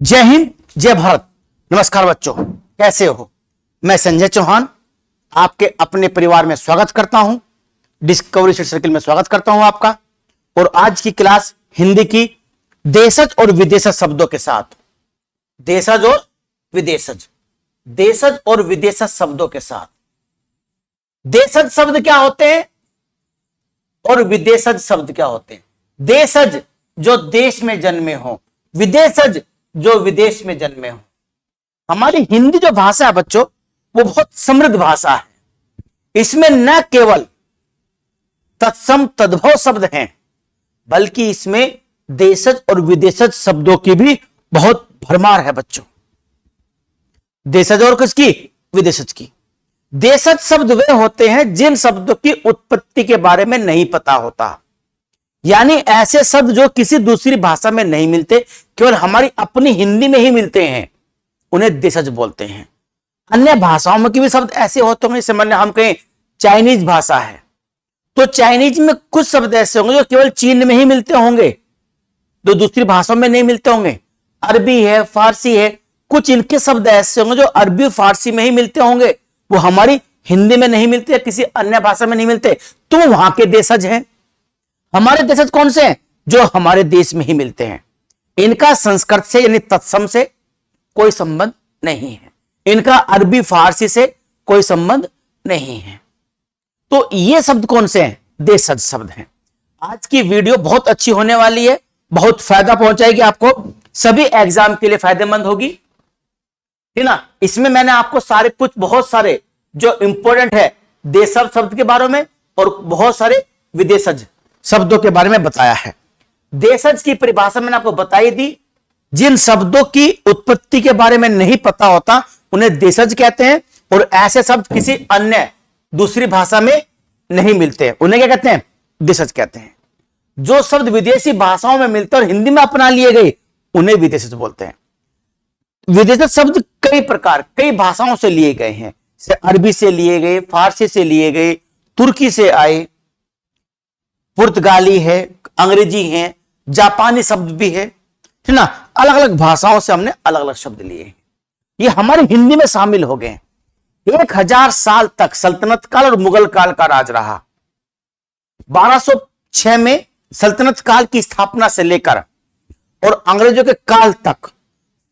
जय हिंद, जय भारत। नमस्कार बच्चों, कैसे हो? मैं संजय चौहान आपके अपने परिवार में स्वागत करता हूं, डिस्कवरी सर्किल में स्वागत करता हूं आपका। और आज की क्लास हिंदी की देशज और विदेशज शब्दों के साथ, देशज और विदेशज, देशज और विदेशज शब्दों के साथ। देशज शब्द क्या होते हैं और विदेशज शब्द क्या होते हैं? देशज जो देश में जन्मे हो, विदेशज जो विदेश में जन्मे हो। हमारी हिंदी जो भाषा है बच्चों, वो बहुत समृद्ध भाषा है। इसमें न केवल तत्सम तद्भव शब्द हैं, बल्कि इसमें देशज और विदेशज शब्दों की भी बहुत भरमार है बच्चों। देशज और किसकी? विदेशज की। देशज शब्द वे होते हैं जिन शब्दों की उत्पत्ति के बारे में नहीं पता होता, यानी ऐसे शब्द जो किसी दूसरी भाषा में नहीं मिलते, केवल हमारी अपनी हिंदी में ही मिलते हैं, उन्हें देशज बोलते हैं। अन्य भाषाओं में भी शब्द ऐसे होते होंगे, जैसे माने हम कहें चाइनीज भाषा है, तो चाइनीज में कुछ शब्द ऐसे होंगे जो केवल चीन में ही मिलते होंगे, जो दूसरी भाषाओं में नहीं मिलते होंगे। अरबी है, फारसी है, कुछ इनके शब्द ऐसे होंगे जो अरबी फारसी में ही मिलते होंगे, वो हमारी हिंदी में नहीं मिलते, किसी अन्य भाषा में नहीं मिलते, तो वहां के देशज हैं। हमारे देशज कौन से हैं? जो हमारे देश में ही मिलते हैं। इनका संस्कृत से यानी तत्सम से कोई संबंध नहीं है, इनका अरबी फारसी से कोई संबंध नहीं है। तो ये शब्द कौन से हैं? देशज शब्द हैं। आज की वीडियो बहुत अच्छी होने वाली है, बहुत फायदा पहुंचाएगी आपको, सभी एग्जाम के लिए फायदेमंद होगी, है ना। इसमें मैंने आपको बहुत सारे जो इंपॉर्टेंट है देशज शब्द के बारे में और बहुत सारे विदेशज शब्दों के बारे में बताया है। देशज की परिभाषा मैंने आपको बताई दी। जिन शब्दों की उत्पत्ति के बारे में नहीं पता होता उन्हें देशज कहते हैं, और ऐसे शब्द किसी अन्य दूसरी भाषा में नहीं मिलते, उन्हें क्या कहते हैं? देशज कहते हैं। जो शब्द विदेशी भाषाओं में मिलते और हिंदी में अपना लिए गए, उन्हें विदेशज बोलते हैं। विदेशज शब्द कई प्रकार, कई भाषाओं से लिए गए हैं, जैसे अरबी से लिए गए, फारसी से लिए गए, तुर्की से आए, पुर्तगाली है, अंग्रेजी है, जापानी शब्द भी है ना। अलग अलग भाषाओं से हमने अलग अलग शब्द लिए हैं, ये हमारी हिंदी में शामिल हो गए। 1000 साल तक सल्तनत काल और मुगल काल का राज रहा। 1206 में सल्तनत काल की स्थापना से लेकर और अंग्रेजों के काल तक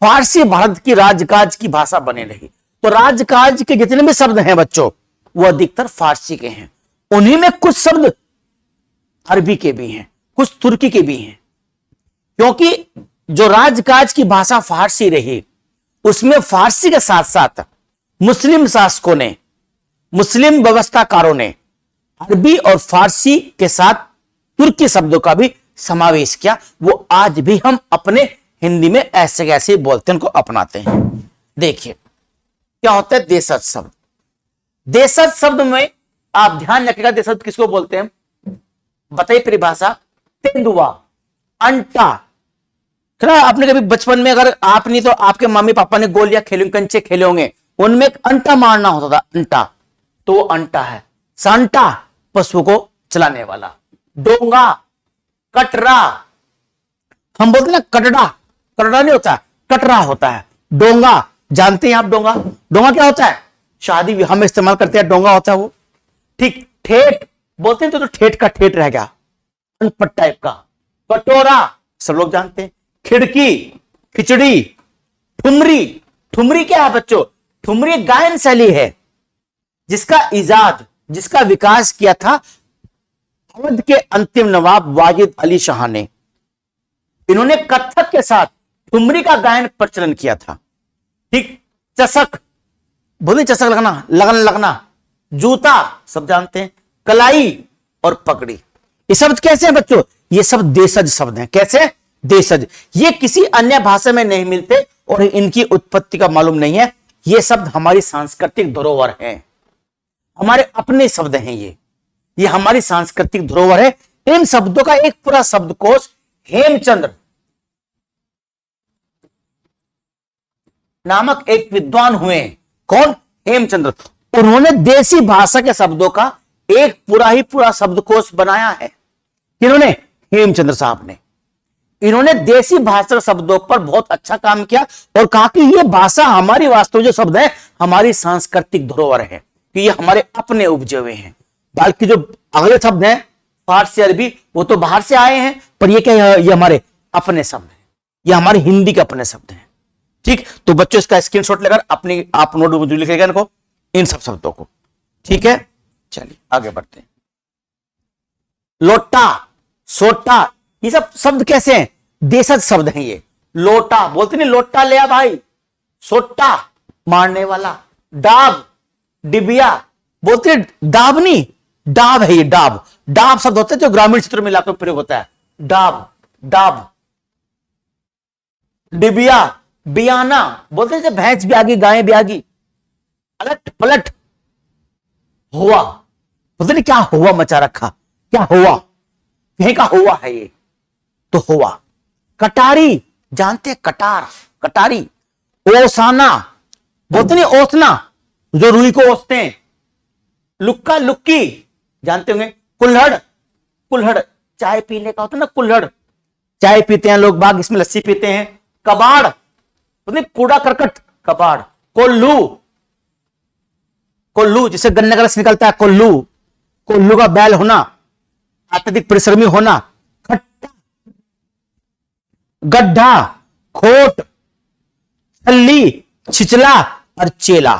फारसी भारत की राजकाज की भाषा बनी रही। तो राजकाज के जितने भी शब्द हैं बच्चों, वो अधिकतर फारसी के हैं। उन्हीं में कुछ शब्द अरबी के भी हैं, कुछ तुर्की के भी हैं, क्योंकि जो राजकाज की भाषा फारसी रही, उसमें फारसी के साथ साथ मुस्लिम शासकों ने, मुस्लिम व्यवस्थाकारों ने अरबी और फारसी के साथ तुर्की शब्दों का भी समावेश किया। वो आज भी हम अपने हिंदी में ऐसे कैसे बोलते हैं, उनको अपनाते हैं। देखिए क्या होता है देशज शब्द। देशज शब्द में आप ध्यान रखिएगा, देशज किसको बोलते हैं? बताइए परिभाषा। तेंदुआ, अंटा। आपने कभी बचपन में, अगर आप नहीं तो आपके मम्मी पापा ने गोलियां खेले, कंचे खेले होंगे, उनमें एक अंटा मारना होता था, अंटा, तो वो अंटा है। सांटा, पशु को चलाने वाला। डोंगा, कटरा, हम बोलते हैं ना कटड़ा, कटड़ा नहीं होता, कटरा होता है। डोंगा, जानते हैं आप डोंगा? डोंगा क्या होता है? शादी विवाह में इस्तेमाल करते हैं, डोंगा होता है वो। ठीक। ठेठ बोलते हैं तो ठेठ का ठेठ रह गया, अनपढ़ टाइप का। कटोरा सब लोग जानते हैं। खिड़की, खिचड़ी। ठुमरी, ठुमरी क्या है बच्चों? ठुमरी गायन शैली है जिसका इजाद, जिसका विकास किया था अवध के अंतिम नवाब वाजिद अली शाह ने। इन्होंने कत्थक के साथ ठुमरी का गायन प्रचलन किया था। ठीक। चषक, बोलिए चषक लगना, लगन लगना। जूता सब जानते हैं। कलाई और पगड़ी, ये शब्द कैसे हैं बच्चों? ये सब देशज शब्द हैं। कैसे? देशज। ये किसी अन्य भाषा में नहीं मिलते और इनकी उत्पत्ति का मालूम नहीं है। ये शब्द हमारी सांस्कृतिक धरोहर है, हमारे अपने शब्द हैं। ये हमारी सांस्कृतिक धरोहर है। इन शब्दों का एक पूरा शब्दकोश हेमचंद्र नामक एक विद्वान हुए। कौन? हेमचंद्र। उन्होंने देसी भाषा के शब्दों का एक पूरा शब्दकोश बनाया है। किन्होंने? हेमचंद्र साहब ने। इन्होंने देसी भाषा शब्दों पर बहुत अच्छा काम किया और कहा कि ये भाषा हमारी वास्तव जो शब्द है हमारी सांस्कृतिक धरोहर है, कि ये हमारे अपने उपजे हुए हैं। बाकी जो अगले शब्द हैं फारसी अरबी वो तो बाहर से आए हैं, पर ये क्या ये हमारे अपने शब्द हैं, ये हमारे हिंदी के अपने शब्द हैं। ठीक, तो बच्चों इसका स्क्रीनशॉट लेकर अपनी आप नोटबुक में लिखेगा इनको, इन सब शब्दों को। ठीक है, चलिए आगे बढ़ते हैं। लोटा, सोटा, ये सब शब्द कैसे हैं? देशज शब्द हैं ये। लोटा बोलते नहीं, लोटा ले आ भाई। सोटा मारने वाला। डाब, डिबिया बोलते डाब नहीं, डाब है ये, डाब। डाब शब्द होता है जो ग्रामीण क्षेत्रों में इलाकों में प्रयोग होता है। डाब, डाब। डिबिया, बियाना बोलते हैं भैंस ब्यागी, गाय ब्यागी। पलट, पलट। हुआ बोलते नहीं क्या हुआ मचा रखा, क्या हुआ, कहीं का हुआ है ये, तो हुआ। कटारी जानते हैं, कटार, कटारी। ओसाना बोलते नहीं, ओसना जो रुई को ओसते हैं। लुक्का, लुक्की जानते होंगे। कुल्हड़, कुल्हड़ चाय पीने का होता है ना, कुल्हड़ चाय पीते हैं लोग बाग, इसमें लस्सी पीते हैं। कबाड़ बोलते कूड़ा करकट, कबाड़। कोल्लू, कोल्लू जिसे गन्ने का रस निकलता है, कोल्लू। कोल्लू का बैल होना, अत्यधिक परिश्रमी होना। खट्टा, गड्ढा, खोट, छल्ली, छिचला और चेला।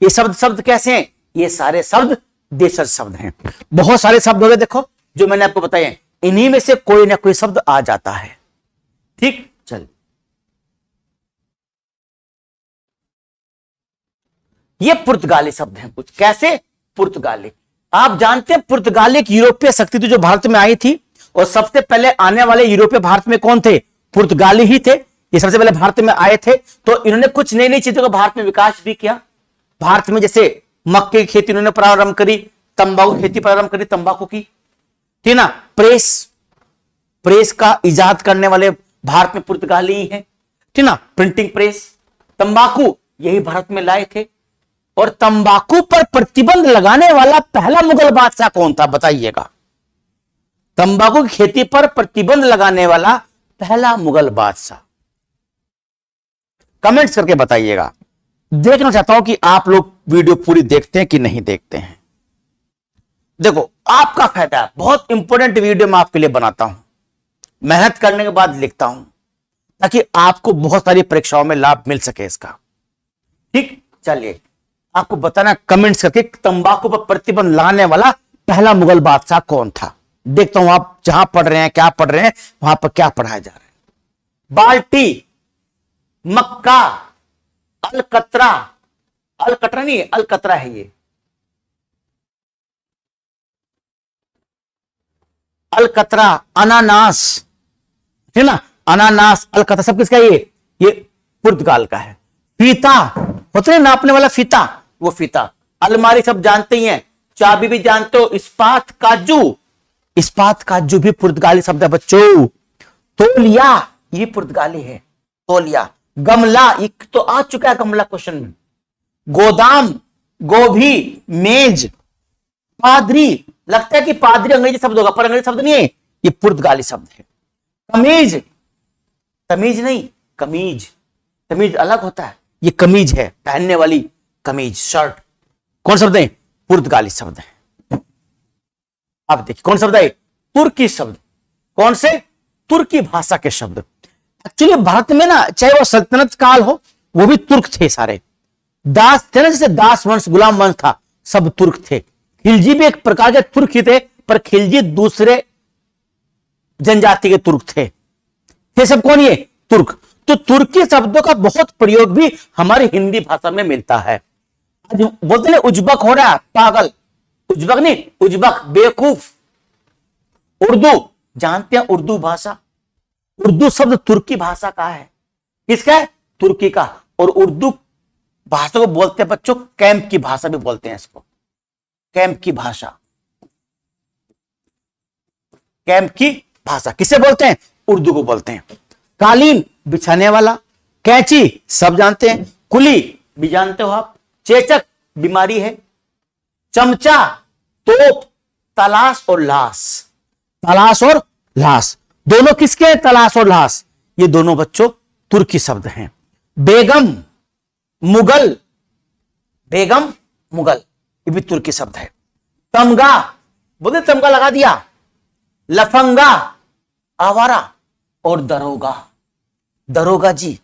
ये शब्द कैसे हैं? ये सारे शब्द देशज शब्द हैं। बहुत सारे शब्द हो गए देखो जो मैंने आपको बताए, इन्हीं में से कोई ना कोई शब्द आ जाता है। ठीक, चल ये पुर्तगाली शब्द हैं कुछ। कैसे? पुर्तगाली। आप जानते हैं पुर्तगाली एक यूरोपीय शक्ति थी जो भारत में आई थी, और सबसे पहले आने वाले यूरोपीय भारत में कौन थे? पुर्तगाली ही थे। ये सबसे पहले भारत में आए थे, तो इन्होंने कुछ नई नई चीजों का भारत में विकास भी किया। भारत में जैसे मक्के की खेती इन्होंने प्रारंभ करी, तंबाकू की खेती प्रारंभ करी, तंबाकू की, ठीक ना। प्रेस, प्रेस का इजाद करने वाले भारत में पुर्तगाली ही है, ठीक ना। प्रिंटिंग प्रेस, तंबाकू यही भारत में लाए थे। और तंबाकू पर प्रतिबंध लगाने वाला पहला मुगल बादशाह कौन था बताइएगा? तंबाकू की खेती पर प्रतिबंध लगाने वाला पहला मुगल बादशाह, कमेंट्स करके बताइएगा। देखना चाहता हूं कि आप लोग वीडियो पूरी देखते हैं कि नहीं देखते हैं। देखो आपका फायदा है, बहुत इंपॉर्टेंट वीडियो मैं आपके लिए बनाता हूं, मेहनत करने के बाद लिखता हूं, ताकि आपको बहुत सारी परीक्षाओं में लाभ मिल सके इसका। ठीक, चलिए आपको बताना कमेंट्स करके तंबाकू पर प्रतिबंध लगाने वाला पहला मुगल बादशाह कौन था। देखता हूं आप जहां पढ़ रहे हैं, क्या पढ़ रहे हैं, वहां पर क्या पढ़ाया जा रहा है। बाल्टी, मक्का, अलकतरा, अलकतरा नहीं है, अलकतरा है ये। अलकतरा, अनानास, है ना, अनानास, अलकतरा सब किसका है? ये पुर्तगाल का है। फीता होते हैं नापने वाला फीता, वो फीता। अलमारी सब जानते ही हैं, चाबी भी जानते हो। इस्पात, काजू, इस्पात काजू भी पुर्तगाली शब्द है बच्चों। तौलिया ये पुर्तगाली है, तौलिया। गमला ये तो आ चुका है गमला क्वेश्चन में। गोदाम, गोभी, मेज। पादरी, लगता है कि पादरी अंग्रेजी शब्द होगा, पर अंग्रेजी शब्द नहीं है, ये पुर्तगाली शब्द है। कमीज, तमीज नहीं, कमीज, तमीज अलग होता है, ये कमीज है, पहनने वाली कमीज, शर्ट। कौन शब्द है? पुर्तगाली शब्द है। अब देखिए कौन शब्द है? तुर्की शब्द। कौन से? तुर्की भाषा के शब्द। एक्चुअली भारत में ना, चाहे वो सल्तनत काल हो, वो भी तुर्क थे सारे। दास थे ना, जैसे दास वंश, गुलाम वंश था, सब तुर्क थे। खिलजी भी एक प्रकार के तुर्क ही थे, पर खिलजी दूसरे जनजाति के तुर्क थे। ये सब कौन? ये तुर्क। तो तुर्की शब्दों का बहुत प्रयोग भी हमारी हिंदी भाषा में मिलता है। बोलते हैं उज्बक हो रहा है, पागल। उज्बक नहीं, उज्बक बेवकूफ। उर्दू जानते हैं, उर्दू भाषा, उर्दू शब्द तुर्की भाषा का है। किसका है? तुर्की का। और उर्दू भाषा को बोलते हैं बच्चों, कैंप की भाषा भी बोलते हैं इसको, कैंप की भाषा। कैंप की भाषा किसे बोलते हैं? उर्दू को बोलते हैं। कालीन बिछाने वाला। कैंची सब जानते हैं। कुली भी जानते हो आप। चेचक बीमारी है। चमचा, तोप, तलाश और लाश, तलाश और लाश। दोनों किसके हैं? तलाश और लाश, ये दोनों बच्चों तुर्की शब्द हैं। बेगम, मुगल, बेगम, मुगल, ये भी तुर्की शब्द है। तमगा, बोले तमगा लगा दिया। लफंगा, आवारा। और दरोगा, दरोगा जी,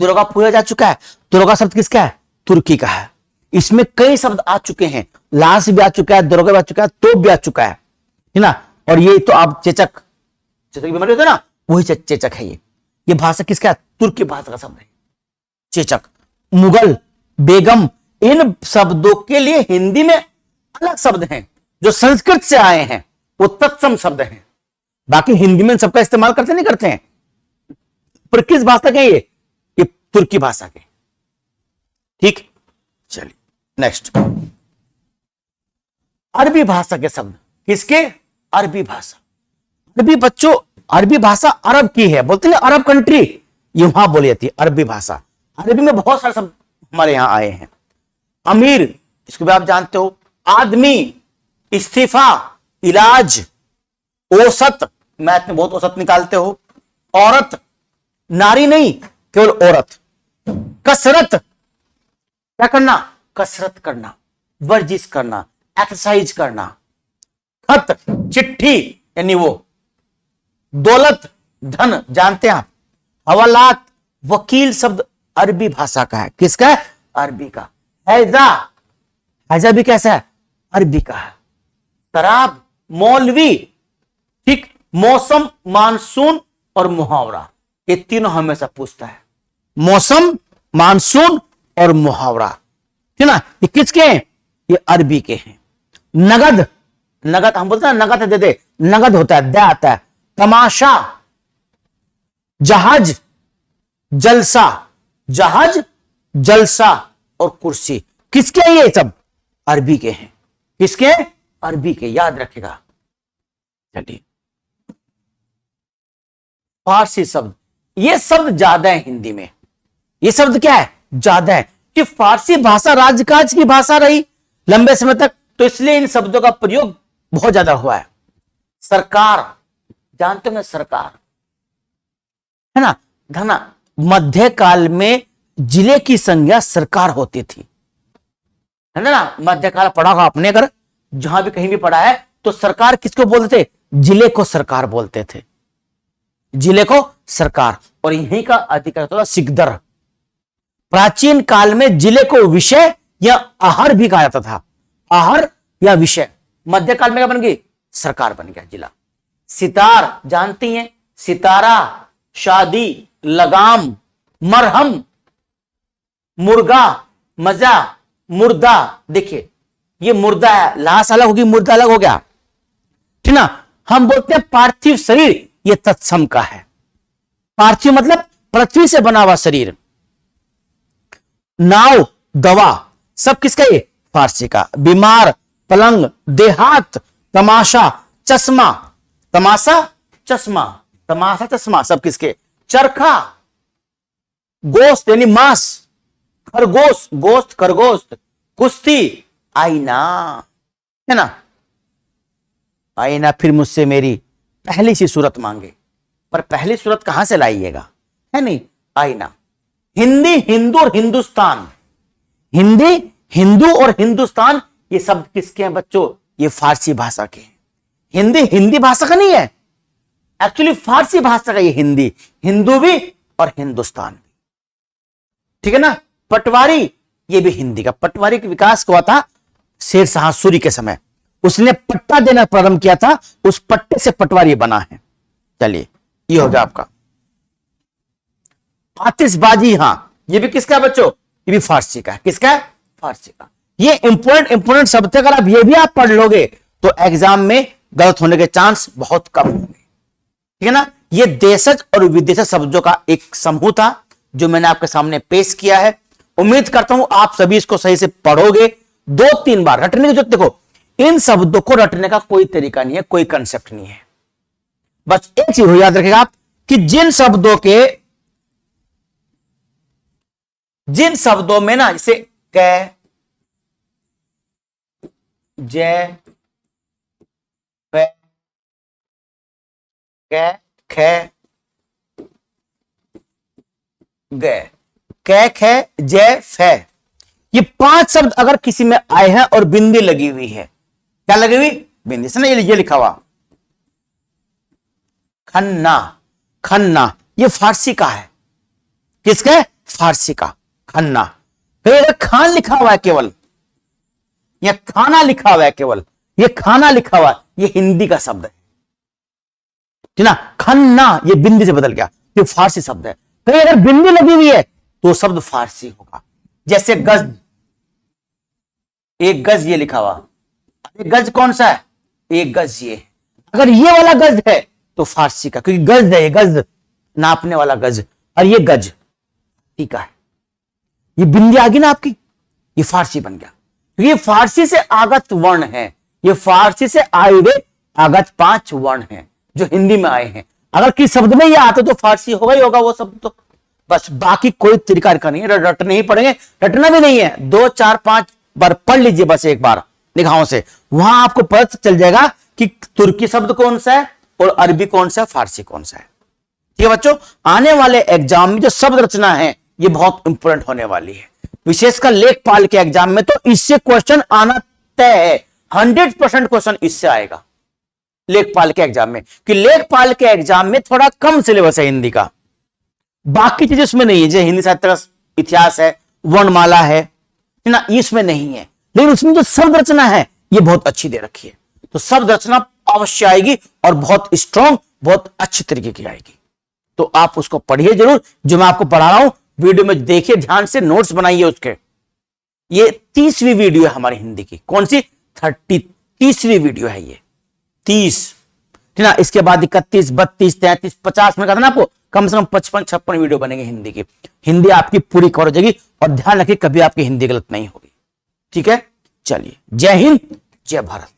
दरोगा पूरा जा चुका है। दरोगा शब्द किसका है? तुर्की का है। इसमें कई शब्द आ चुके हैं, लाश भी आ चुका है, दरोगा भी आ चुका है, तोप भी आ चुका है ना। और ये तो आप चेचक, चेचक की बीमारी होती है ना, वही चेचक है। ये भाषा किसका है? तुर्की भाषा का शब्द है चेचक। मुगल, बेगम, इन शब्दों के लिए हिंदी में अलग शब्द हैं जो संस्कृत से आए हैं, वो तत्सम शब्द हैं। बाकी हिंदी में सबका इस्तेमाल करते नहीं करते हैं, पर किस भाषा के? ये तुर्की भाषा के। ठीक, चलिए नेक्स्ट। अरबी भाषा के शब्द, किसके? अरबी भाषा। अरबी बच्चों, अरबी भाषा अरब की है, बोलते हैं अरब कंट्री, ये वहां बोली जाती है अरबी भाषा। अरबी में बहुत सारे शब्द हमारे यहां आए हैं। अमीर, इसको भी आप जानते हो। आदमी, इस्तीफा, इलाज, औसत, मैथ में बहुत औसत निकालते हो। औरत, नारी नहीं, केवल औरत। कसरत, क्या करना? कसरत करना, वर्जिश करना, एक्सरसाइज करना। खत, चिट्ठी, यानी वो। दौलत, धन, जानते हैं आप। हवालात, वकील शब्द अरबी भाषा का है। किसका है? अरबी का। हैजा, हैजा भी कैसा है? अरबी का है। शराब, मौलवी। ठीक, मौसम, मानसून और मुहावरा, ये तीनों हमेशा पूछता है। मौसम, मानसून और मुहावरा, है ना, ये किसके हैं? ये अरबी के हैं। नगद, नगद हम बोलते हैं नगद दे दे, नगद होता है, दे आता है। तमाशा, जहाज, जलसा, जहाज, जलसा और कुर्सी, किसके हैं? ये सब अरबी के हैं। किसके? अरबी के, याद रखेगा। चलिए, फारसी शब्द, ये शब्द ज्यादा है हिंदी में। ये शब्द क्या है? ज्यादा है, कि फारसी भाषा राजकाज की भाषा रही लंबे समय तक, तो इसलिए इन शब्दों का प्रयोग बहुत ज्यादा हुआ है। सरकार, जानते हो सरकार, है ना, धना। मध्यकाल में जिले की संज्ञा सरकार होती थी, है ना। मध्यकाल पढ़ा होगा आपने, अगर जहां भी कहीं भी पढ़ा है, तो सरकार किसको बोलते थे? जिले को सरकार बोलते थे, जिले को सरकार। और यहीं का अधिकार था सिकदर। प्राचीन काल में जिले को विषय या आहर भी कहा जाता था, आहर या विषय। मध्यकाल में क्या बन गई? सरकार बन गया जिला। सितार, जानती हैं, सितारा, शादी, लगाम, मरहम, मुर्गा, मजा, मुर्दा। देखिए, ये मुर्दा है, लाश अलग होगी, मुर्दा अलग हो गया, ठीक ना। हम बोलते हैं पार्थिव शरीर, ये तत्सम का है। पार्थिव मतलब पृथ्वी से बना हुआ शरीर। नाव, दवा, सब किसका? ये फारसी का। बीमार, पलंग, देहात, तमाशा, चश्मा, तमाशा, चश्मा, तमाशा, चश्मा, सब किसके? चरखा, गोश्त यानी मांस, खरगोश, गोश्त, खरगोश, कुश्ती, आईना, है ना। आईना फिर मुझसे मेरी पहली सी सूरत मांगे, पर पहली सूरत कहां से लाइएगा, है नहीं। आईना। हिंदी, हिंदू और हिंदुस्तान, हिंदी, हिंदू और हिंदुस्तान, ये शब्द किसके हैं बच्चों? ये फारसी भाषा के हैं। हिंदी हिंदी भाषा का नहीं है, एक्चुअली फारसी भाषा का ये हिंदी, हिंदू भी और हिंदुस्तान भी, ठीक है ना। पटवारी, ये भी हिंदी का। पटवारी का विकास हुआ था शेर शाह सूरी के समय, उसने पट्टा देना प्रारंभ किया था, उस पट्टे से पटवारी बना है। चलिए, ये हो गया आपका। आतिशबाजी, हां, ये भी किसका है बच्चों? ये भी फारसी का है। किसका है? फारसी का। ये इंपोर्टेंट शब्द थे, अगर आप ये भी आप पढ़ लोगे तो एग्जाम में गलत होने के चांस बहुत कम होंगे, ठीक है ना। ये देशज और विदेशज शब्दों का एक समूह था जो मैंने आपके सामने पेश किया है। उम्मीद करता हूं आप सभी इसको सही से पढ़ोगे, 2-3 बार रटने की जरूरत। देखो, इन शब्दों को रटने का कोई तरीका नहीं है, कोई कंसेप्ट नहीं है। बस एक चीज याद रखेगा आप, कि जिन शब्दों में ना, जैसे कै, जय, कै, ख ग, कै ख जय फै, ये 5 शब्द अगर किसी में आए हैं और बिंदी लगी हुई है, क्या लगी हुई? बिंदी से ना, ये लिखा हुआ खन्ना, खन्ना, ये फारसी का है। किसका? फारसी का खन्ना। कहीं अगर खान लिखा हुआ है केवल, या खाना लिखा हुआ है केवल, ये खाना लिखा हुआ है, ये हिंदी का शब्द है, ठीक ना। खन्ना ये बिंदी से बदल गया, ये फारसी शब्द है। कहीं अगर बिंदी लगी हुई है तो शब्द फारसी होगा। जैसे गज, एक गज ये लिखा हुआ, एक गज कौन सा है? एक गज ये, अगर ये वाला गज है तो फारसी का, क्योंकि गज है, ये गज नापने वाला गज, और ये गज ठीक है। ये बिंदी आ गई ना आपकी, ये फारसी बन गया, क्योंकि ये फारसी से आगत वर्ण है, ये फारसी से आए हुए आगत 5 वर्ण हैं जो हिंदी में आए हैं। अगर किस शब्द में ये आते तो फारसी होगा ही होगा वो शब्द, तो बस बाकी कोई तरीका का नहीं है, रटने ही पड़ेंगे, रटना भी नहीं है, 2 4 5 बार पढ़ लीजिए बस एक बार निगाहों से, वहां आपको पता चल जाएगा कि तुर्की शब्द कौन सा है और अरबी कौन सा है, फारसी कौन सा है। ठीक है बच्चों, आने वाले एग्जाम में जो शब्द रचना है ये बहुत इंपॉर्टेंट होने वाली है, विशेषकर लेखपाल के एग्जाम में तो इससे क्वेश्चन आना तय है, 100% क्वेश्चन इससे आएगा लेखपाल के एग्जाम में, कि लेखपाल के एग्जाम में थोड़ा कम सिलेबस है हिंदी का, बाकी चीजें उसमें नहीं है, जैसे हिंदी साहित्य का इतिहास है, वर्णमाला है ना, इसमें नहीं है, लेकिन उसमें जो शब्द रचना है ये बहुत अच्छी दे रखी है, तो शब्द रचना अवश्य आएगी और बहुत स्ट्रॉन्ग, बहुत अच्छी तरीके की आएगी, तो आप उसको पढ़िए जरूर, जो मैं आपको पढ़ा रहा हूं वीडियो में देखिए ध्यान से, नोट्स बनाइए उसके। ये 30वीं वीडियो है हमारी हिंदी की, कौन सी? 30वीं वीडियो है ये, 30, ठीक ना। इसके बाद 31, 32, 33, 50 में कहता ना आपको, कम से कम 55-56 वीडियो बनेंगे हिंदी की, हिंदी आपकी पूरी कवर हो जाएगी, और ध्यान रखिए कभी आपकी हिंदी गलत नहीं होगी। ठीक है, चलिए, जय हिंद, जय भारत।